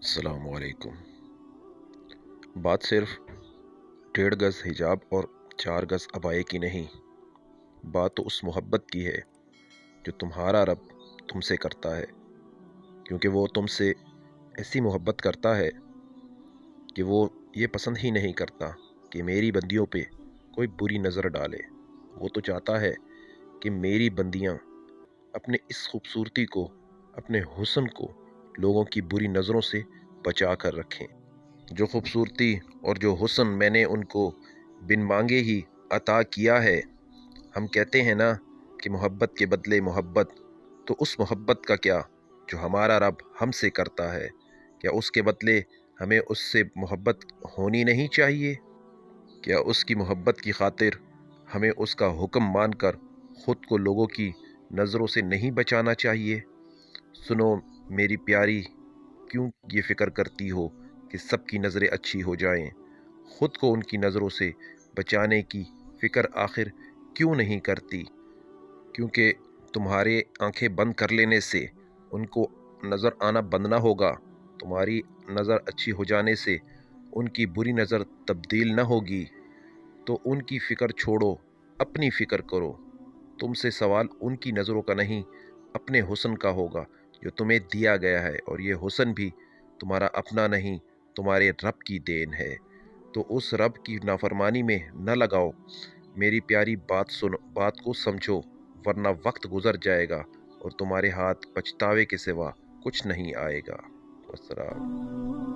السلام علیکم۔ بات صرف 1.5 گز حجاب اور 4 گز عبائے کی نہیں، بات تو اس محبت کی ہے جو تمہارا رب تم سے کرتا ہے، کیونکہ وہ تم سے ایسی محبت کرتا ہے کہ وہ یہ پسند ہی نہیں کرتا کہ میری بندیوں پہ کوئی بری نظر ڈالے۔ وہ تو چاہتا ہے کہ میری بندیاں اپنے اس خوبصورتی کو، اپنے حسن کو لوگوں کی بری نظروں سے بچا کر رکھیں۔ جو خوبصورتی اور جو حسن میں نے ان کو بن مانگے ہی عطا کیا ہے۔ ہم کہتے ہیں نا کہ محبت کے بدلے محبت، تو اس محبت کا کیا جو ہمارا رب ہم سے کرتا ہے؟ کیا اس کے بدلے ہمیں اس سے محبت ہونی نہیں چاہیے؟ کیا اس کی محبت کی خاطر ہمیں اس کا حکم مان کر خود کو لوگوں کی نظروں سے نہیں بچانا چاہیے؟ سنو میری پیاری، کیوں یہ فکر کرتی ہو کہ سب کی نظریں اچھی ہو جائیں؟ خود کو ان کی نظروں سے بچانے کی فکر آخر کیوں نہیں کرتی؟ کیونکہ تمہارے آنکھیں بند کر لینے سے ان کو نظر آنا بند نہ ہوگا، تمہاری نظر اچھی ہو جانے سے ان کی بری نظر تبدیل نہ ہوگی۔ تو ان کی فکر چھوڑو، اپنی فکر کرو۔ تم سے سوال ان کی نظروں کا نہیں، اپنے حسن کا ہوگا جو تمہیں دیا گیا ہے، اور یہ حسن بھی تمہارا اپنا نہیں، تمہارے رب کی دین ہے۔ تو اس رب کی نافرمانی میں نہ لگاؤ۔ میری پیاری بات سنو، بات کو سمجھو، ورنہ وقت گزر جائے گا اور تمہارے ہاتھ پچھتاوے کے سوا کچھ نہیں آئے گا۔ والسلام۔